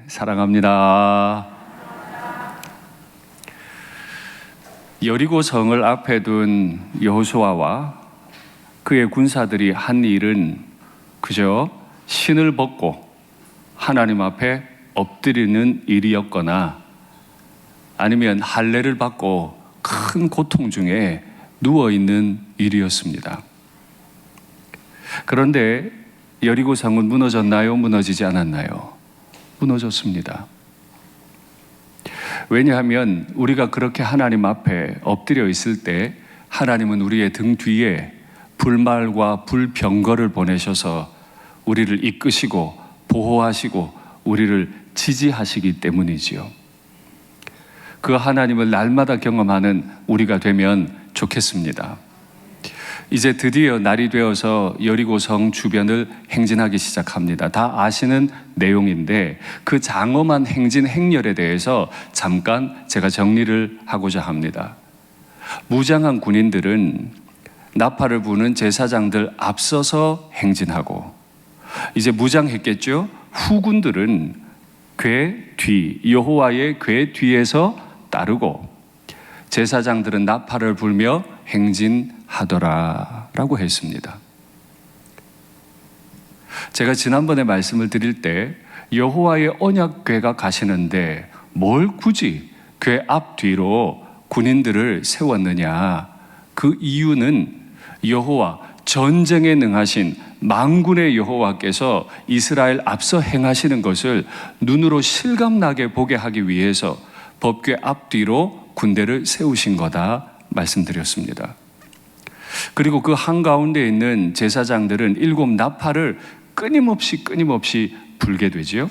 사랑합니다. 여리고 성을 앞에 둔 여호수아와 그의 군사들이 한 일은 그저 신을 벗고 하나님 앞에 엎드리는 일이었거나 아니면 할례를 받고 큰 고통 중에 누워있는 일이었습니다. 그런데 여리고 성은 무너졌나요? 무너지지 않았나요? 무너졌습니다. 왜냐하면 우리가 그렇게 하나님 앞에 엎드려 있을 때 하나님은 우리의 등 뒤에 불말과 불병거를 보내셔서 우리를 이끄시고 보호하시고 우리를 지지하시기 때문이지요. 그 하나님을 날마다 경험하는 우리가 되면 좋겠습니다. 이제 드디어 날이 되어서 여리고 성 주변을 행진하기 시작합니다. 다 아시는 내용인데 그 장엄한 행진 행렬에 대해서 잠깐 제가 정리를 하고자 합니다. 무장한 군인들은 나팔을 부는 제사장들 앞서서 행진하고 이제 무장했겠죠? 후군들은 궤 뒤, 여호와의 궤 뒤에서 따르고 제사장들은 나팔을 불며 행진하더라라고 했습니다. 제가 지난번에 말씀을 드릴 때 여호와의 언약궤가 가시는데 뭘 굳이 궤 앞뒤로 군인들을 세웠느냐? 그 이유는 여호와 전쟁에 능하신 만군의 여호와께서 이스라엘 앞서 행하시는 것을 눈으로 실감나게 보게 하기 위해서 법궤 앞뒤로 군대를 세우신 거다 말씀드렸습니다. 그리고 그 한가운데 있는 제사장들은 7 나팔을 끊임없이 불게 되지요.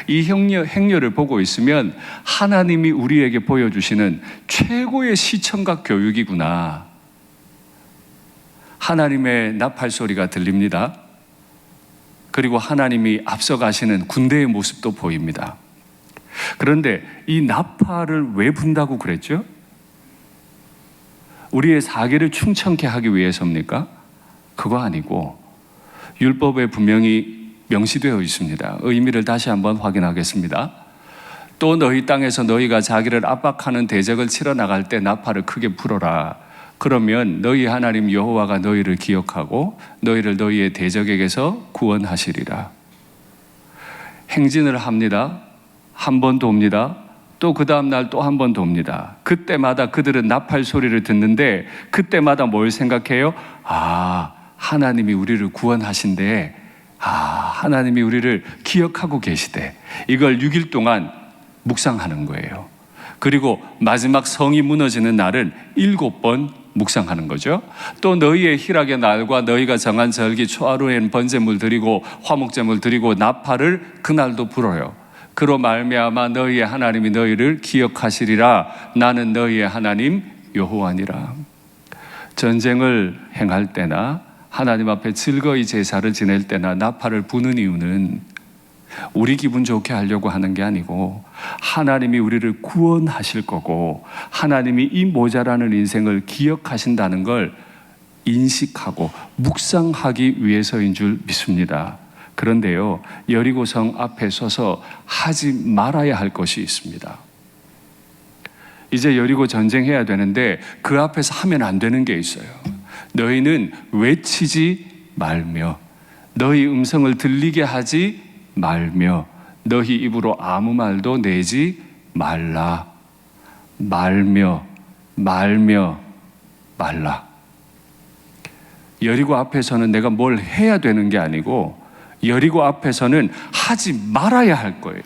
이 행렬을 보고 있으면 하나님이 우리에게 보여주시는 최고의 시청각 교육이구나. 하나님의 나팔 소리가 들립니다. 그리고 하나님이 앞서가시는 군대의 모습도 보입니다. 그런데 이 나팔을 왜 분다고 그랬죠? 우리의 사계를 충천케 하기 위해서입니까? 그거 아니고 율법에 분명히 명시되어 있습니다. 의미를 다시 한번 확인하겠습니다. 또 너희 땅에서 너희가 자기를 압박하는 대적을 치러 나갈 때 나팔을 크게 불어라. 그러면 너희 하나님 여호와가 너희를 기억하고 너희를 너희의 대적에게서 구원하시리라. 행진을 합니다. 한 번 돕니다. 또 그 다음 날 또 한 번 돕니다. 그때마다 그들은 나팔 소리를 듣는데 그때마다 뭘 생각해요? 하나님이 우리를 구원하신대. 하나님이 우리를 기억하고 계시대. 이걸 6일 동안 묵상하는 거예요. 그리고 마지막 성이 무너지는 날은 7번 묵상하는 거죠. 또 너희의 희락의 날과 너희가 정한 절기 초하루엔 번제물 드리고 화목제물 드리고 나팔을 그날도 불어요. 그로 말미암아 너희의 하나님이 너희를 기억하시리라. 나는 너희의 하나님 여호와니라. 전쟁을 행할 때나 하나님 앞에 즐거이 제사를 지낼 때나 나팔을 부는 이유는 우리 기분 좋게 하려고 하는 게 아니고 하나님이 우리를 구원하실 거고 하나님이 이 모자라는 인생을 기억하신다는 걸 인식하고 묵상하기 위해서인 줄 믿습니다. 그런데요, 여리고성 앞에 서서 하지 말아야 할 것이 있습니다. 이제 여리고 전쟁해야 되는데 그 앞에서 하면 안 되는 게 있어요. 너희는 외치지 말며 너희 음성을 들리게 하지 말며 너희 입으로 아무 말도 내지 말라. 말라. 여리고 앞에서는 내가 뭘 해야 되는 게 아니고 여리고 앞에서는 하지 말아야 할 거예요.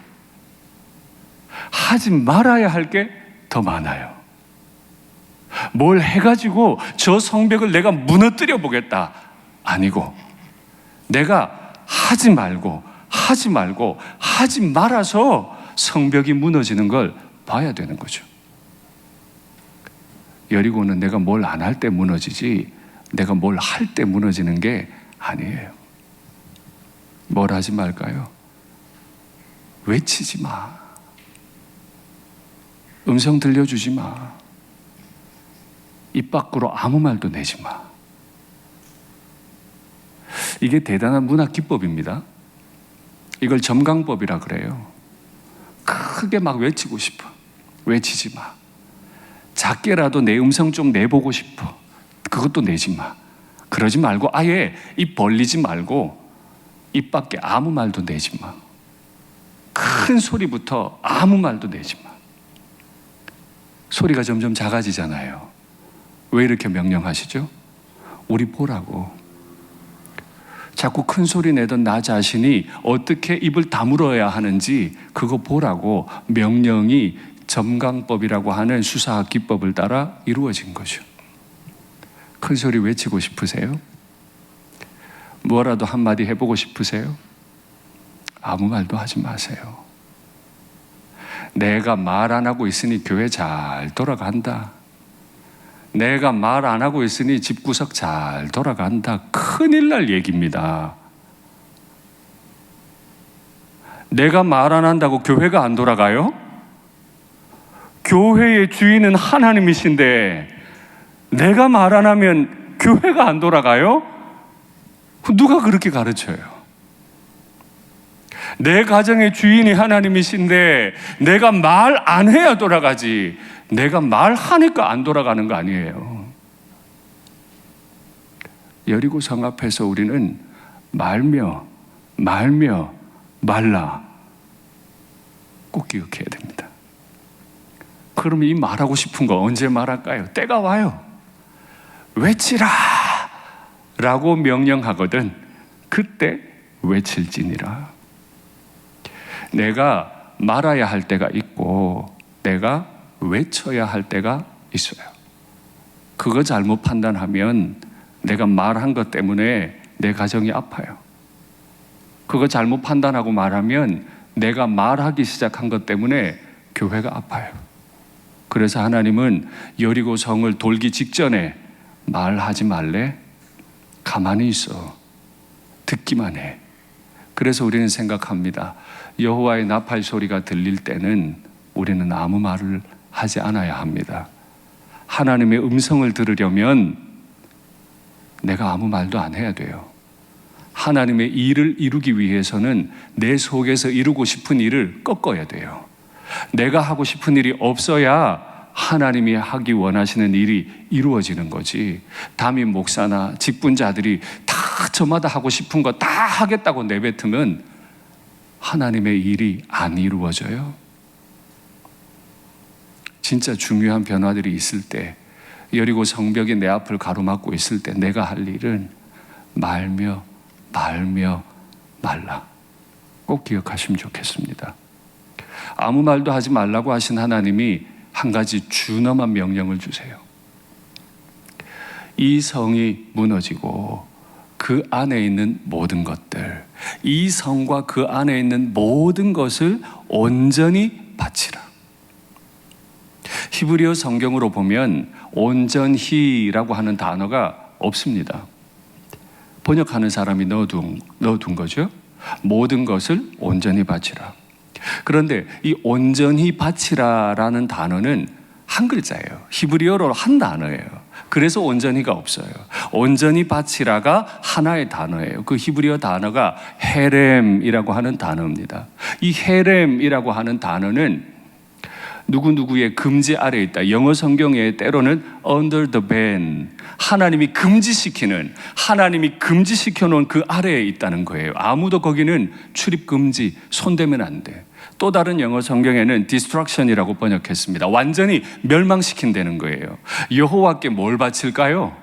하지 말아야 할 게 더 많아요. 뭘 해가지고 저 성벽을 내가 무너뜨려 보겠다 아니고 내가 하지 말아서 성벽이 무너지는 걸 봐야 되는 거죠. 여리고는 내가 뭘 안 할 때 무너지지 내가 뭘 할 때 무너지는 게 아니에요. 뭘 하지 말까요? 외치지 마. 음성 들려주지 마. 입 밖으로 아무 말도 내지 마. 이게 대단한 문학 기법입니다. 이걸 점강법이라 그래요. 크게 막 외치고 싶어. 외치지 마. 작게라도 내 음성 좀 내보고 싶어. 그것도 내지 마. 그러지 말고 아예 입 벌리지 말고 입 밖에 아무 말도 내지 마. 큰 소리부터 아무 말도 내지 마. 소리가 점점 작아지잖아요. 왜 이렇게 명령하시죠? 우리 보라고. 자꾸 큰 소리 내던 나 자신이 어떻게 입을 다물어야 하는지 그거 보라고 명령이 점강법이라고 하는 수사학 기법을 따라 이루어진 거죠. 큰 소리 외치고 싶으세요? 뭐라도 한마디 해보고 싶으세요? 아무 말도 하지 마세요. 내가 말 안 하고 있으니 교회 잘 돌아간다. 내가 말 안 하고 있으니 집구석 잘 돌아간다. 큰일 날 얘기입니다. 내가 말 안 한다고 교회가 안 돌아가요? 교회의 주인은 하나님이신데 내가 말 안 하면 교회가 안 돌아가요? 누가 그렇게 가르쳐요? 내 가정의 주인이 하나님이신데 내가 말 안 해야 돌아가지, 내가 말하니까 안 돌아가는 거 아니에요. 여리고 성 앞에서 우리는 말며 말라 꼭 기억해야 됩니다. 그러면 이 말하고 싶은 거 언제 말할까요? 때가 와요. 외치라 라고 명령하거든 그때 외칠지니라. 내가 말아야 할 때가 있고 내가 외쳐야 할 때가 있어요. 그거 잘못 판단하면 내가 말한 것 때문에 내 가정이 아파요. 그거 잘못 판단하고 말하면 내가 말하기 시작한 것 때문에 교회가 아파요. 그래서 하나님은 여리고 성을 돌기 직전에 말하지 말래? 가만히 있어. 듣기만 해. 그래서 우리는 생각합니다. 여호와의 나팔 소리가 들릴 때는 우리는 아무 말을 하지 않아야 합니다. 하나님의 음성을 들으려면 내가 아무 말도 안 해야 돼요. 하나님의 일을 이루기 위해서는 내 속에서 이루고 싶은 일을 꺾어야 돼요. 내가 하고 싶은 일이 없어야 하나님이 하기 원하시는 일이 이루어지는 거지. 담임 목사나 직분자들이 다 저마다 하고 싶은 거 다 하겠다고 내뱉으면 하나님의 일이 안 이루어져요. 진짜 중요한 변화들이 있을 때, 여리고 성벽이 내 앞을 가로막고 있을 때 내가 할 일은 말며 말라. 꼭 기억하시면 좋겠습니다. 아무 말도 하지 말라고 하신 하나님이 한 가지 준엄한 명령을 주세요. 이 성이 무너지고 그 안에 있는 모든 것들, 이 성과 그 안에 있는 모든 것을 온전히 바치라. 히브리어 성경으로 보면 온전히라고 하는 단어가 없습니다. 번역하는 사람이 넣어둔 거죠. 모든 것을 온전히 바치라. 그런데 이 온전히 바치라라는 단어는 한 글자예요. 히브리어로 한 단어예요. 그래서 온전히가 없어요. 온전히 바치라가 하나의 단어예요. 그 히브리어 단어가 헤렘이라고 하는 단어입니다. 이 헤렘이라고 하는 단어는 누구누구의 금지 아래에 있다. 영어 성경에 때로는 under the ban, 하나님이 금지시켜 놓은 그 아래에 있다는 거예요. 아무도 거기는 출입 금지, 손대면 안 돼. 또 다른 영어 성경에는 destruction이라고 번역했습니다. 완전히 멸망시킨다는 거예요. 여호와께 뭘 바칠까요?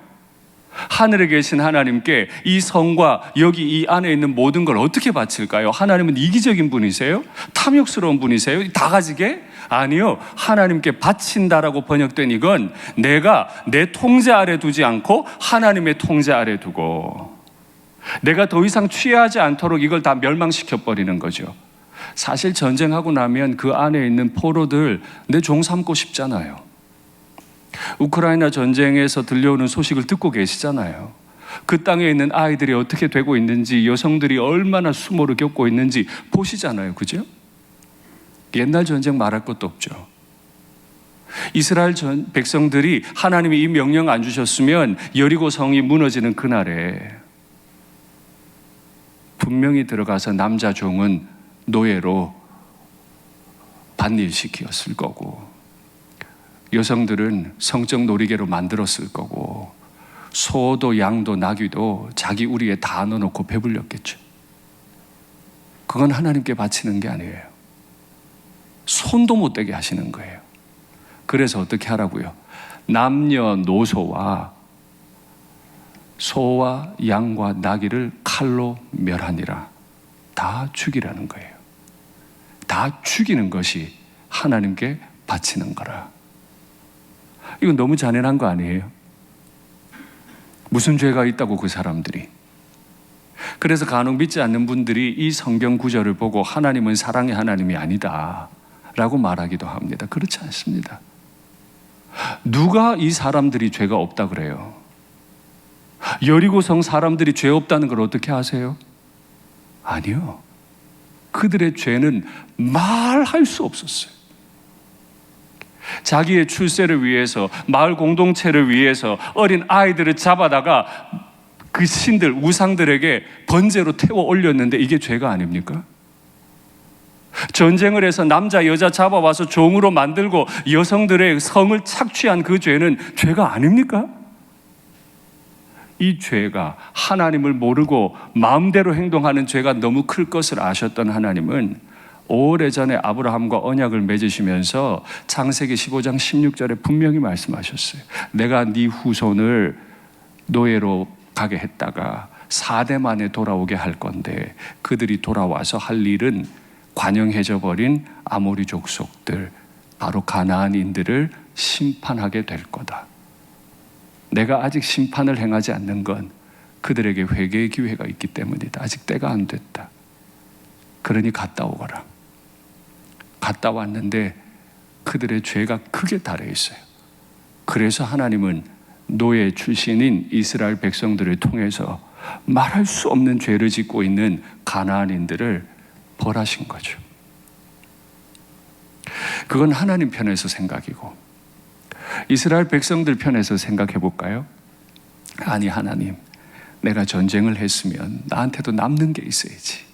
하늘에 계신 하나님께 이 성과 여기 이 안에 있는 모든 걸 어떻게 바칠까요? 하나님은 이기적인 분이세요? 탐욕스러운 분이세요? 다 가지게? 아니요. 하나님께 바친다라고 번역된 이건 내가 내 통제 아래 두지 않고 하나님의 통제 아래 두고 내가 더 이상 취하지 않도록 이걸 다 멸망시켜버리는 거죠. 사실 전쟁하고 나면 그 안에 있는 포로들 내 종 삼고 싶잖아요. 우크라이나 전쟁에서 들려오는 소식을 듣고 계시잖아요. 그 땅에 있는 아이들이 어떻게 되고 있는지, 여성들이 얼마나 수모를 겪고 있는지 보시잖아요. 그죠? 옛날 전쟁 말할 것도 없죠. 이스라엘 백성들이 하나님이 이 명령 안 주셨으면 여리고 성이 무너지는 그날에 분명히 들어가서 남자 종은 노예로 반일시켰을 거고, 여성들은 성적 놀이개로 만들었을 거고, 소도 양도 나귀도 자기 우리에 다 넣어놓고 배불렸겠죠. 그건 하나님께 바치는 게 아니에요. 손도 못 대게 하시는 거예요. 그래서 어떻게 하라고요? 남녀노소와 소와 양과 나귀를 칼로 멸하니라. 다 죽이라는 거예요. 다 죽이는 것이 하나님께 바치는 거라. 이건 너무 잔인한 거 아니에요? 무슨 죄가 있다고 그 사람들이. 그래서 간혹 믿지 않는 분들이 이 성경 구절을 보고 하나님은 사랑의 하나님이 아니다 라고 말하기도 합니다. 그렇지 않습니다. 누가 이 사람들이 죄가 없다 그래요? 여리고성 사람들이 죄 없다는 걸 어떻게 아세요? 아니요. 그들의 죄는 말할 수 없었어요. 자기의 출세를 위해서, 마을 공동체를 위해서 어린 아이들을 잡아다가 그 신들, 우상들에게 번제로 태워 올렸는데 이게 죄가 아닙니까? 전쟁을 해서 남자, 여자 잡아와서 종으로 만들고 여성들의 성을 착취한 그 죄는 죄가 아닙니까? 이 죄가, 하나님을 모르고 마음대로 행동하는 죄가 너무 클 것을 아셨던 하나님은 오래전에 아브라함과 언약을 맺으시면서 창세기 15장 16절에 분명히 말씀하셨어요. 내가 네 후손을 노예로 가게 했다가 4대 만에 돌아오게 할 건데, 그들이 돌아와서 할 일은 관영해져 버린 아모리 족속들, 바로 가나안인들을 심판하게 될 거다. 내가 아직 심판을 행하지 않는 건 그들에게 회개의 기회가 있기 때문이다. 아직 때가 안 됐다. 그러니 갔다 오거라. 갔다 왔는데 그들의 죄가 크게 달해 있어요. 그래서 하나님은 노예 출신인 이스라엘 백성들을 통해서 말할 수 없는 죄를 짓고 있는 가나안인들을 벌하신 거죠. 그건 하나님 편에서 생각이고, 이스라엘 백성들 편에서 생각해 볼까요? 아니, 하나님, 내가 전쟁을 했으면 나한테도 남는 게 있어야지.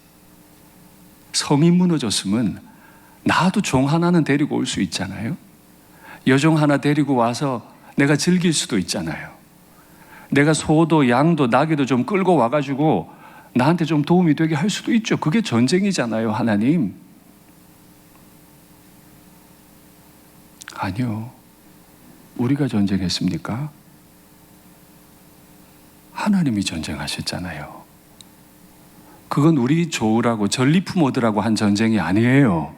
성이 무너졌으면 나도 종 하나는 데리고 올 수 있잖아요. 여종 하나 데리고 와서 내가 즐길 수도 있잖아요. 내가 소도 양도 나귀도 좀 끌고 와가지고 나한테 좀 도움이 되게 할 수도 있죠. 그게 전쟁이잖아요, 하나님. 아니요. 우리가 전쟁했습니까? 하나님이 전쟁하셨잖아요. 그건 우리 좋으라고 전리품 얻으라고 한 전쟁이 아니에요.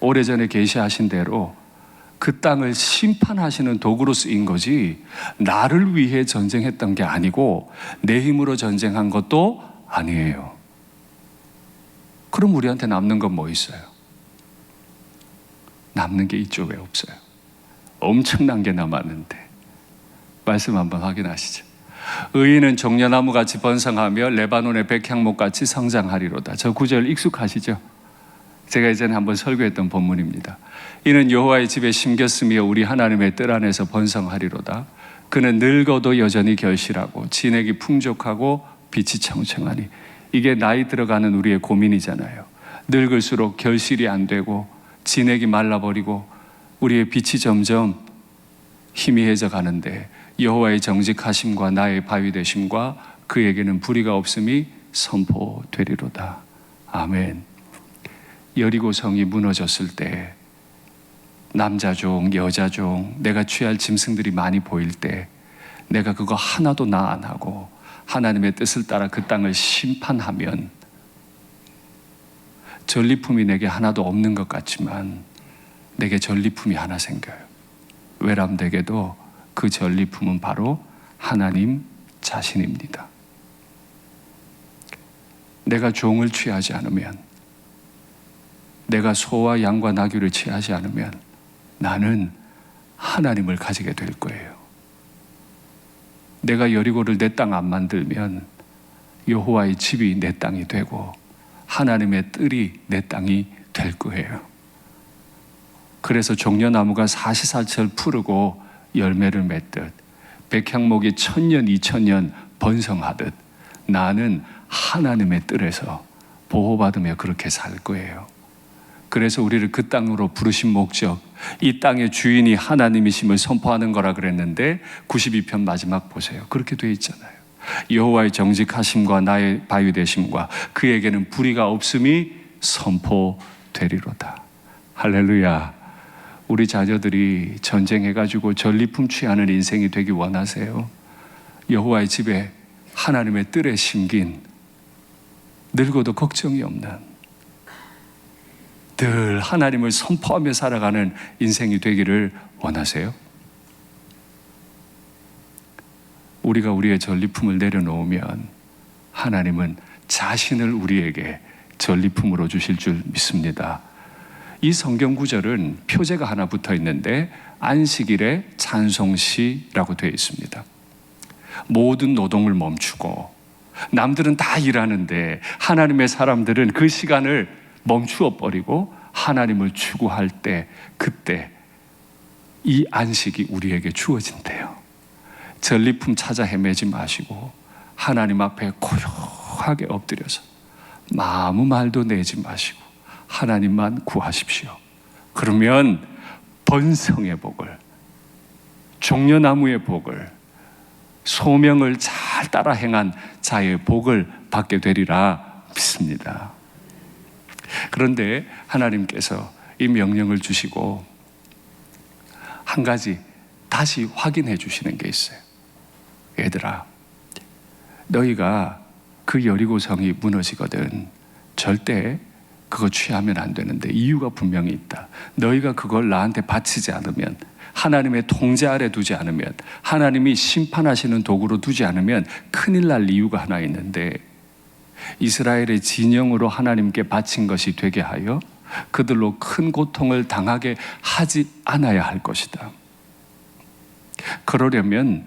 오래전에 계시하신 대로 그 땅을 심판하시는 도구로 쓰인 거지, 나를 위해 전쟁했던 게 아니고 내 힘으로 전쟁한 것도 아니에요. 그럼 우리한테 남는 건 뭐 있어요? 남는 게 있죠. 왜 없어요? 엄청난 게 남았는데. 말씀 한번 확인하시죠. 의인은 종려나무같이 번성하며 레바논의 백향목같이 성장하리로다. 저 구절 익숙하시죠? 제가 예전에 한번 설교했던 본문입니다. 이는 여호와의 집에 심겼으며 우리 하나님의 뜰 안에서 번성하리로다. 그는 늙어도 여전히 결실하고 진액이 풍족하고 빛이 청청하니. 이게 나이 들어가는 우리의 고민이잖아요. 늙을수록 결실이 안 되고 진액이 말라버리고 우리의 빛이 점점 희미해져 가는데, 여호와의 정직하심과 나의 바위 되심과 그에게는 불의가 없음이 선포되리로다. 아멘. 여리고성이 무너졌을 때, 남자종, 여자종, 내가 취할 짐승들이 많이 보일 때, 내가 그거 하나도 나 안 하고 하나님의 뜻을 따라 그 땅을 심판하면 전리품이 내게 하나도 없는 것 같지만 내게 전리품이 하나 생겨요. 외람되게도 그 전리품은 바로 하나님 자신입니다. 내가 종을 취하지 않으면, 내가 소와 양과 나귀를 취하지 않으면 나는 하나님을 가지게 될 거예요. 내가 여리고를 내 땅 안 만들면 여호와의 집이 내 땅이 되고 하나님의 뜰이 내 땅이 될 거예요. 그래서 종려나무가 사시사철 푸르고 열매를 맺듯 백향목이 1000년, 2000년 번성하듯 나는 하나님의 뜰에서 보호받으며 그렇게 살 거예요. 그래서 우리를 그 땅으로 부르신 목적, 이 땅의 주인이 하나님이심을 선포하는 거라 그랬는데 92편 마지막 보세요. 그렇게 돼 있잖아요. 여호와의 정직하심과 나의 바위 되심과 그에게는 불의가 없음이 선포되리로다. 할렐루야. 우리 자녀들이 전쟁해가지고 전리품 취하는 인생이 되기 원하세요? 여호와의 집에 하나님의 뜰에 심긴 늙어도 걱정이 없는 늘 하나님을 선포하며 살아가는 인생이 되기를 원하세요? 우리가 우리의 전리품을 내려놓으면 하나님은 자신을 우리에게 전리품으로 주실 줄 믿습니다. 이 성경 구절은 표제가 하나 붙어 있는데 안식일의 찬송시라고 되어 있습니다. 모든 노동을 멈추고 남들은 다 일하는데 하나님의 사람들은 그 시간을 멈추어 버리고 하나님을 추구할 때, 그때 이 안식이 우리에게 주어진대요. 전리품 찾아 헤매지 마시고 하나님 앞에 고요하게 엎드려서 아무 말도 내지 마시고 하나님만 구하십시오. 그러면 번성의 복을, 종려나무의 복을, 소명을 잘 따라 행한 자의 복을 받게 되리라 믿습니다. 그런데 하나님께서 이 명령을 주시고 한 가지 다시 확인해 주시는 게 있어요. 얘들아, 너희가 그 여리고성이 무너지거든 절대 그거 취하면 안 되는데 이유가 분명히 있다. 너희가 그걸 나한테 바치지 않으면, 하나님의 통제 아래 두지 않으면, 하나님이 심판하시는 도구로 두지 않으면 큰일 날 이유가 하나 있는데, 이스라엘의 진영으로 하나님께 바친 것이 되게 하여 그들로 큰 고통을 당하게 하지 않아야 할 것이다. 그러려면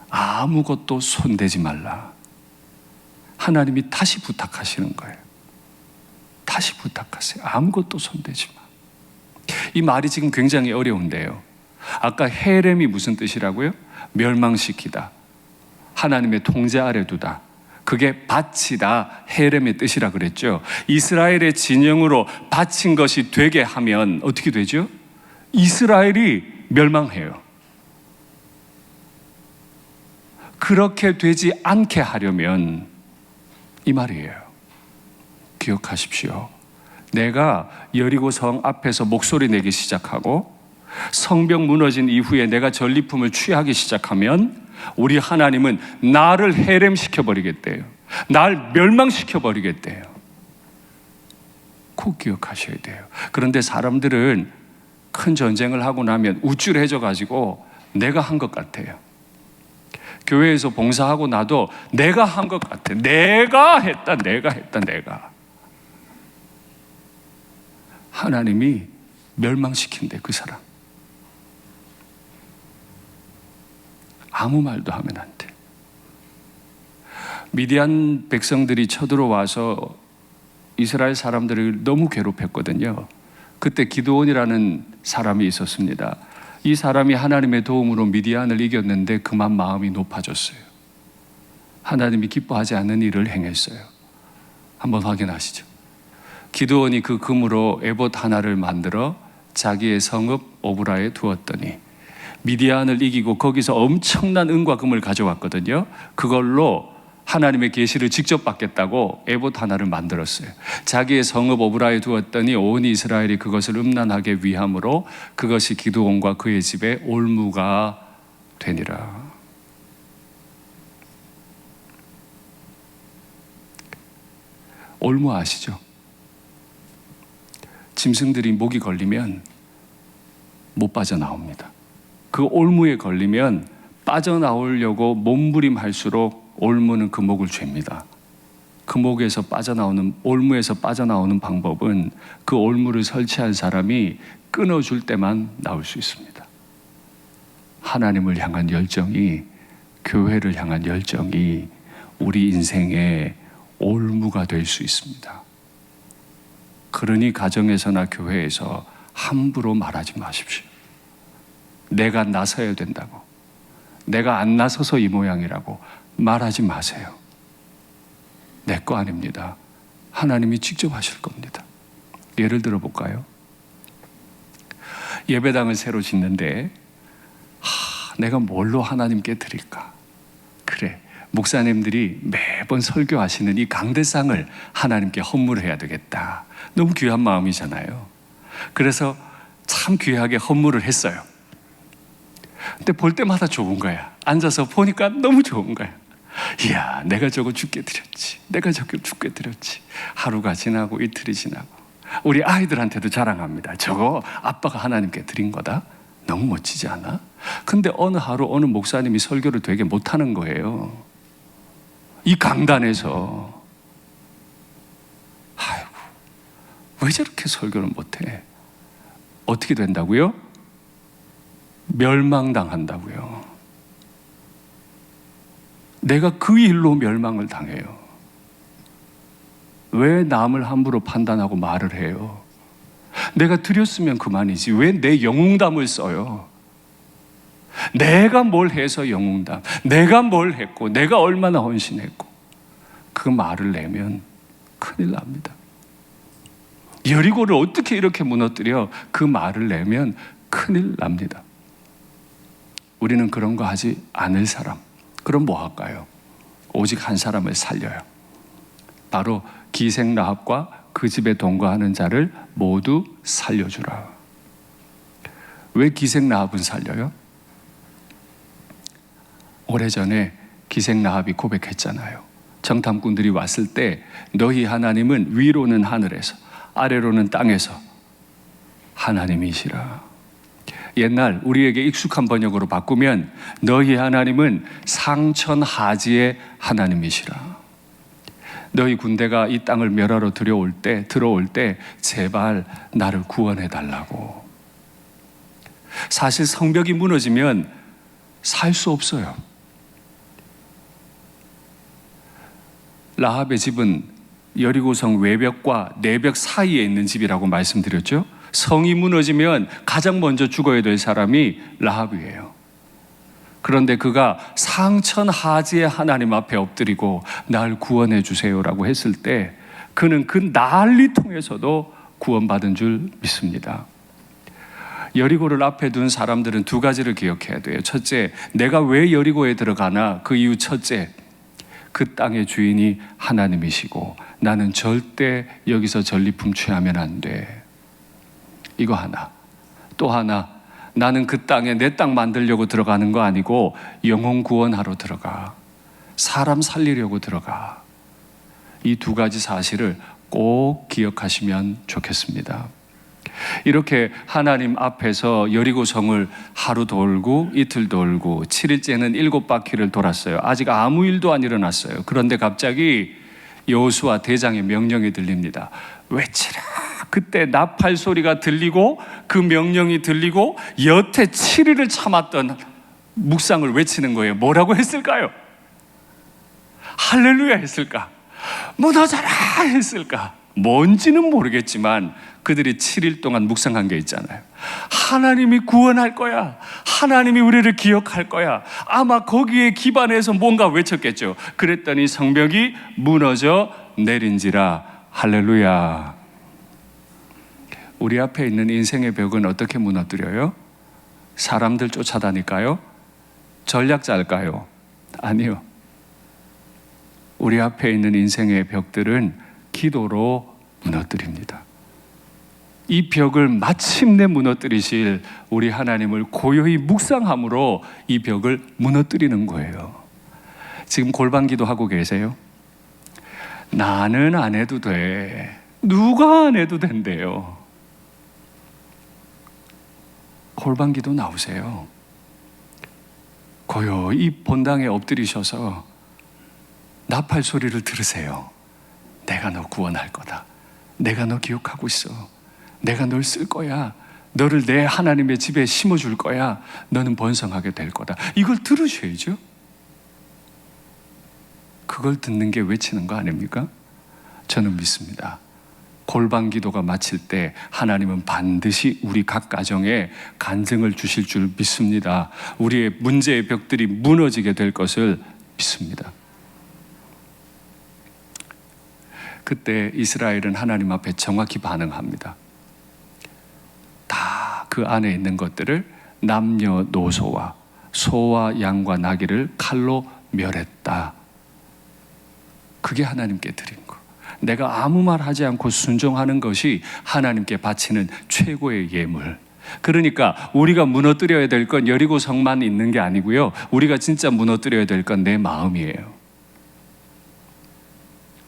아무것도 손대지 말라. 하나님이 다시 부탁하시는 거예요. 다시 부탁하세요. 아무것도 손대지 마. 이 말이 지금 굉장히 어려운데요. 아까 헤렘이 무슨 뜻이라고요? 멸망시키다, 하나님의 통제 아래 두다. 그게 바치다, 헤렘의 뜻이라 그랬죠. 이스라엘의 진영으로 바친 것이 되게 하면 어떻게 되죠? 이스라엘이 멸망해요. 그렇게 되지 않게 하려면 이 말이에요. 기억하십시오. 내가 여리고성 앞에서 목소리 내기 시작하고 성벽 무너진 이후에 내가 전리품을 취하기 시작하면 우리 하나님은 나를 헤렘시켜버리겠대요. 날 멸망시켜버리겠대요. 꼭 기억하셔야 돼요. 그런데 사람들은 큰 전쟁을 하고 나면 우쭐해져가지고 내가 한 것 같아요. 교회에서 봉사하고 나도 내가 한 것 같아. 내가 했다. 하나님이 멸망시킨대, 그 사람. 아무 말도 하면 안 돼. 미디안 백성들이 쳐들어와서 이스라엘 사람들을 너무 괴롭혔거든요. 그때 기드온이라는 사람이 있었습니다. 이 사람이 하나님의 도움으로 미디안을 이겼는데 그만 마음이 높아졌어요. 하나님이 기뻐하지 않는 일을 행했어요. 한번 확인하시죠. 기드온이 그 금으로 에봇 하나를 만들어 자기의 성읍 오브라에 두었더니 미디안을 이기고 거기서 엄청난 은과 금을 가져왔거든요. 그걸로 하나님의 계시를 직접 받겠다고 에봇 하나를 만들었어요. 자기의 성읍 오브라에 두었더니 온 이스라엘이 그것을 음란하게 위함으로 그것이 기드온과 그의 집에 올무가 되니라. 올무 아시죠? 짐승들이 목이 걸리면 못 빠져나옵니다. 그 올무에 걸리면 빠져나오려고 몸부림할수록 올무는 그 목을 죄입니다. 그 목에서 빠져나오는, 올무에서 빠져나오는 방법은 그 올무를 설치한 사람이 끊어줄 때만 나올 수 있습니다. 하나님을 향한 열정이, 교회를 향한 열정이 우리 인생의 올무가 될 수 있습니다. 그러니 가정에서나 교회에서 함부로 말하지 마십시오. 내가 나서야 된다고, 내가 안 나서서 이 모양이라고 말하지 마세요. 내 거 아닙니다. 하나님이 직접 하실 겁니다. 예를 들어 볼까요? 예배당을 새로 짓는데 내가 뭘로 하나님께 드릴까? 그래, 목사님들이 매번 설교하시는 이 강대상을 하나님께 헌물해야 되겠다. 너무 귀한 마음이잖아요. 그래서 참 귀하게 헌물을 했어요. 근데 볼 때마다 좋은 거야. 앉아서 보니까 너무 좋은 거야. 이야, 내가 저거 주께 드렸지. 내가 저거 주께 드렸지. 하루가 지나고 이틀이 지나고 우리 아이들한테도 자랑합니다. 저거 아빠가 하나님께 드린 거다. 너무 멋지지 않아? 근데 어느 하루 어느 목사님이 설교를 되게 못하는 거예요. 이 강단에서. 아이고, 왜 저렇게 설교를 못해? 어떻게 된다고요? 멸망당한다고요. 내가 그 일로 멸망을 당해요. 왜 남을 함부로 판단하고 말을 해요? 내가 드렸으면 그만이지 왜 내 영웅담을 써요? 내가 뭘 해서 영웅담, 내가 뭘 했고 내가 얼마나 헌신했고 그 말을 내면 큰일 납니다. 여리고를 어떻게 이렇게 무너뜨려? 그 말을 내면 큰일 납니다. 우리는 그런 거 하지 않을 사람, 그럼 뭐 할까요? 오직 한 사람을 살려요. 바로 기생 라합과 그 집에 동거하는 자를 모두 살려주라. 왜 기생 라합은 살려요? 오래전에 기생 라합이 고백했잖아요. 정탐꾼들이 왔을 때 너희 하나님은 위로는 하늘에서 아래로는 땅에서 하나님이시라. 옛날 우리에게 익숙한 번역으로 바꾸면 너희 하나님은 상천하지의 하나님이시라. 너희 군대가 이 땅을 멸하러 들어올 때 제발 나를 구원해 달라고. 사실 성벽이 무너지면 살 수 없어요. 라합의 집은 여리고성 외벽과 내벽 사이에 있는 집이라고 말씀드렸죠. 성이 무너지면 가장 먼저 죽어야 될 사람이 라합이에요. 그런데 그가 상천하지의 하나님 앞에 엎드리고 날 구원해 주세요라고 했을 때 그는 그 난리통에서도 구원받은 줄 믿습니다. 여리고를 앞에 둔 사람들은 두 가지를 기억해야 돼요. 첫째, 내가 왜 여리고에 들어가나? 그 이유 첫째, 그 땅의 주인이 하나님이시고 나는 절대 여기서 전리품 취하면 안 돼. 이거 하나. 또 하나, 나는 그 땅에 내 땅 만들려고 들어가는 거 아니고 영혼 구원하러 들어가. 사람 살리려고 들어가. 이 두 가지 사실을 꼭 기억하시면 좋겠습니다. 이렇게 하나님 앞에서 여리고성을 하루 돌고 이틀 돌고 7일째는 7바퀴를 돌았어요. 아직 아무 일도 안 일어났어요. 그런데 갑자기 여호수아 대장의 명령이 들립니다. 외치라. 그때 나팔 소리가 들리고 그 명령이 들리고 여태 7일을 참았던 묵상을 외치는 거예요. 뭐라고 했을까요? 할렐루야 했을까? 무너져라 했을까? 뭔지는 모르겠지만 그들이 7일 동안 묵상한 게 있잖아요. 하나님이 구원할 거야. 하나님이 우리를 기억할 거야. 아마 거기에 기반해서 뭔가 외쳤겠죠. 그랬더니 성벽이 무너져 내린지라. 할렐루야. 우리 앞에 있는 인생의 벽은 어떻게 무너뜨려요? 사람들 쫓아다닐까요? 전략자일까요? 아니요. 우리 앞에 있는 인생의 벽들은 기도로 무너뜨립니다. 이 벽을 마침내 무너뜨리실 우리 하나님을 고요히 묵상함으로 이 벽을 무너뜨리는 거예요. 지금 골방기도 하고 계세요? 나는 안 해도 돼. 누가 안 해도 된대요. 골방기도 나오세요. 고요히 본당에 엎드리셔서 나팔 소리를 들으세요. 내가 너 구원할 거다. 내가 너 기억하고 있어. 내가 널 쓸 거야. 너를 내 하나님의 집에 심어줄 거야. 너는 번성하게 될 거다. 이걸 들으셔야죠. 그걸 듣는 게 외치는 거 아닙니까? 저는 믿습니다. 골방 기도가 마칠 때 하나님은 반드시 우리 각 가정에 간증을 주실 줄 믿습니다. 우리의 문제의 벽들이 무너지게 될 것을 믿습니다. 그때 이스라엘은 하나님 앞에 정확히 반응합니다. 다 그 안에 있는 것들을 남녀노소와 소와 양과 나귀를 칼로 멸했다. 그게 하나님께 드린 거. 내가 아무 말 하지 않고 순종하는 것이 하나님께 바치는 최고의 예물. 그러니까 우리가 무너뜨려야 될 건 여리고 성만 있는 게 아니고요, 우리가 진짜 무너뜨려야 될 건 내 마음이에요.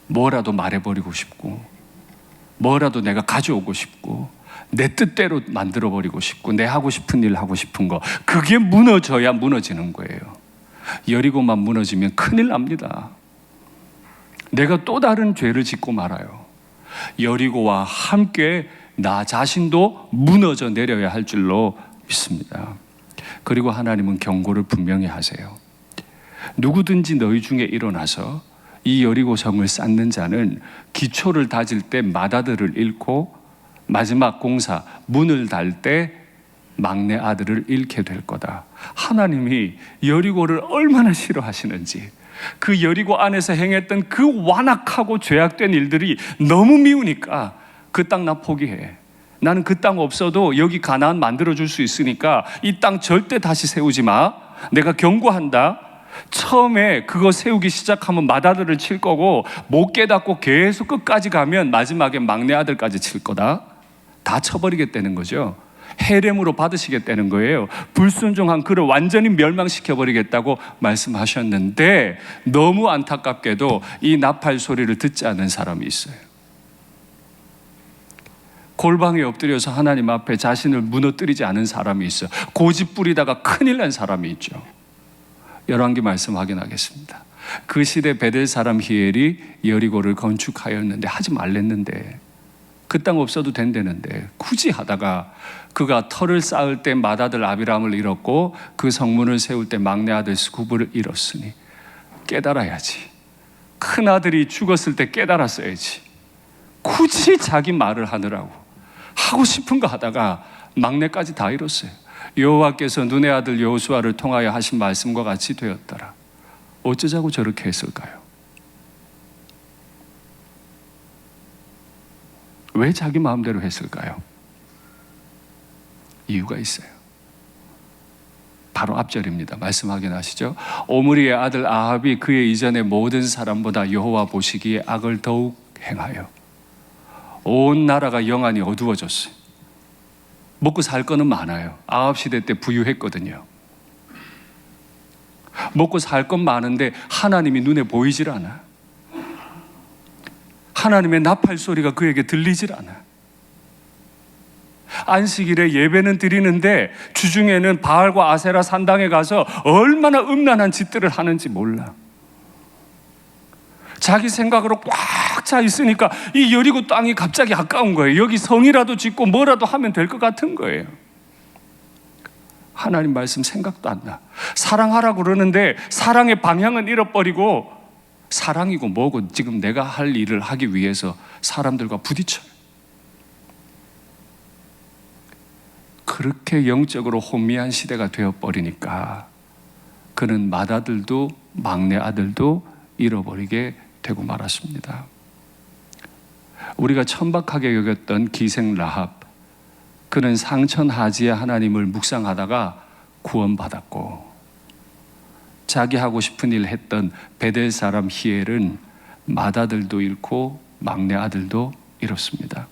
뭐라도 말해버리고 싶고, 뭐라도 내가 가져오고 싶고, 내 뜻대로 만들어버리고 싶고, 내 하고 싶은 일 하고 싶은 거, 그게 무너져야 무너지는 거예요. 여리고만 무너지면 큰일 납니다. 내가 또 다른 죄를 짓고 말아요. 여리고와 함께 나 자신도 무너져 내려야 할 줄로 믿습니다. 그리고 하나님은 경고를 분명히 하세요. 누구든지 너희 중에 일어나서 이 여리고 성을 쌓는 자는 기초를 다질 때 맏아들을 잃고 마지막 공사 문을 달 때 막내 아들을 잃게 될 거다. 하나님이 여리고를 얼마나 싫어하시는지, 그 여리고 안에서 행했던 그 완악하고 죄악된 일들이 너무 미우니까 그 땅 나 포기해. 나는 그 땅 없어도 여기 가나안 만들어줄 수 있으니까 이 땅 절대 다시 세우지 마. 내가 경고한다. 처음에 그거 세우기 시작하면 맏아들을 칠 거고, 못 깨닫고 계속 끝까지 가면 마지막에 막내 아들까지 칠 거다. 다 쳐버리겠다는 거죠. 해렘으로 받으시겠다는 거예요. 불순종한 그를 완전히 멸망시켜버리겠다고 말씀하셨는데, 너무 안타깝게도 이 나팔 소리를 듣지 않는 사람이 있어요. 골방에 엎드려서 하나님 앞에 자신을 무너뜨리지 않은 사람이 있어요. 고집 부리다가 큰일 난 사람이 있죠. 열왕기 말씀 확인하겠습니다. 그 시대 베델 사람 히엘이 여리고를 건축하였는데, 하지 말랬는데, 그 땅 없어도 된다는데 굳이 하다가 그가 터를 쌓을 때 맏아들 아비람을 잃었고 그 성문을 세울 때 막내 아들 스구브를 잃었으니 깨달아야지. 큰아들이 죽었을 때 깨달았어야지. 굳이 자기 말을 하느라고 하고 싶은 거 하다가 막내까지 다 잃었어요. 여호와께서 눈의 아들 여호수아를 통하여 하신 말씀과 같이 되었더라. 어쩌자고 저렇게 했을까요? 왜 자기 마음대로 했을까요? 이유가 있어요. 바로 앞절입니다. 말씀 확인하시죠? 오므리의 아들 아합이 그의 이전의 모든 사람보다 여호와 보시기에 악을 더욱 행하여 온 나라가 영안이 어두워졌어요. 먹고 살 거는 많아요. 아합 시대 때 부유했거든요. 먹고 살 건 많은데 하나님이 눈에 보이질 않아. 하나님의 나팔 소리가 그에게 들리질 않아. 안식일에 예배는 드리는데 주중에는 바알과 아세라 산당에 가서 얼마나 음란한 짓들을 하는지 몰라. 자기 생각으로 꽉 차 있으니까 이 여리고 땅이 갑자기 아까운 거예요. 여기 성이라도 짓고 뭐라도 하면 될 것 같은 거예요. 하나님 말씀 생각도 안 나. 사랑하라고 그러는데 사랑의 방향은 잃어버리고, 사랑이고 뭐고 지금 내가 할 일을 하기 위해서 사람들과 부딪혀요. 그렇게 영적으로 혼미한 시대가 되어버리니까 그는 맏아들도 막내 아들도 잃어버리게 되고 말았습니다. 우리가 천박하게 여겼던 기생 라합, 그는 상천하지의 하나님을 묵상하다가 구원받았고, 자기 하고 싶은 일 했던 베델 사람 히엘은 맏아들도 잃고 막내 아들도 잃었습니다.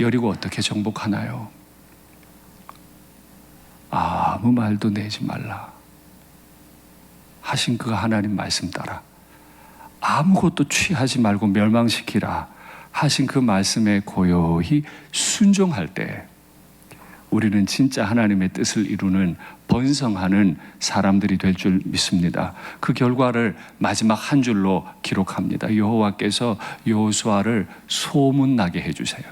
여리고 어떻게 정복하나요? 아무 말도 내지 말라 하신 그 하나님 말씀 따라 아무것도 취하지 말고 멸망시키라 하신 그 말씀에 고요히 순종할 때 우리는 진짜 하나님의 뜻을 이루는 번성하는 사람들이 될 줄 믿습니다. 그 결과를 마지막 한 줄로 기록합니다. 여호와께서 여호수아를 소문나게 해주세요.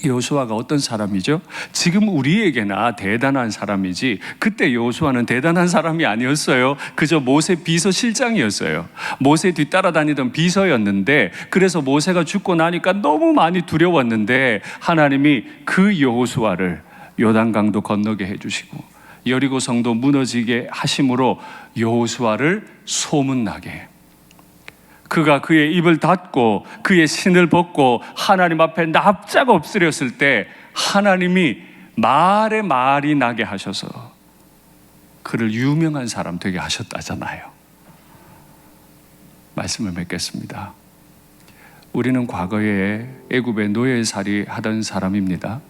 여호수아가 어떤 사람이죠? 지금 우리에게나 대단한 사람이지 그때 여호수아는 대단한 사람이 아니었어요. 그저 모세 비서실장이었어요. 모세 뒤따라다니던 비서였는데, 그래서 모세가 죽고 나니까 너무 많이 두려웠는데 하나님이 그 여호수아를 요단강도 건너게 해주시고 여리고 성도 무너지게 하심으로 여호수아를 소문나게, 그가 그의 입을 닫고 그의 신을 벗고 하나님 앞에 납작 엎드렸을 때 하나님이 말에 말이 나게 하셔서 그를 유명한 사람 되게 하셨다잖아요. 말씀을 맺겠습니다. 우리는 과거에 애굽의 노예살이 하던 사람입니다.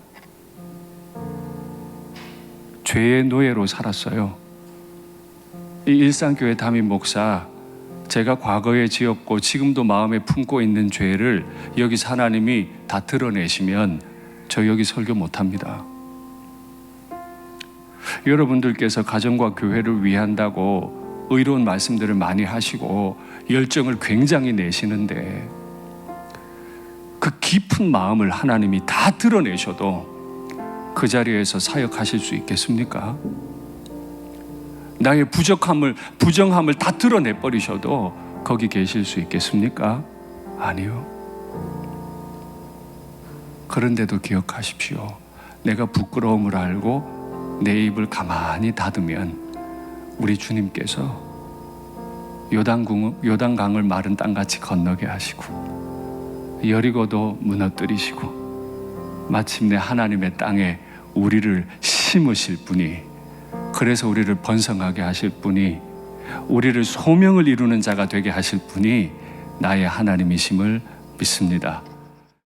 죄의 노예로 살았어요. 이 일산교회 담임 목사, 제가 과거에 지었고 지금도 마음에 품고 있는 죄를 여기서 하나님이 다 드러내시면 저 여기 설교 못합니다. 여러분들께서 가정과 교회를 위한다고 의로운 말씀들을 많이 하시고 열정을 굉장히 내시는데 그 깊은 마음을 하나님이 다 드러내셔도 그 자리에서 사역하실 수 있겠습니까? 나의 부정함을 다 드러내버리셔도 거기 계실 수 있겠습니까? 아니요. 그런데도 기억하십시오. 내가 부끄러움을 알고 내 입을 가만히 닫으면 우리 주님께서 요단강을 마른 땅같이 건너게 하시고 여리고도 무너뜨리시고 마침내 하나님의 땅에 우리를 심으실 분이, 그래서 우리를 번성하게 하실 분이, 우리를 소명을 이루는 자가 되게 하실 분이 나의 하나님이심을 믿습니다.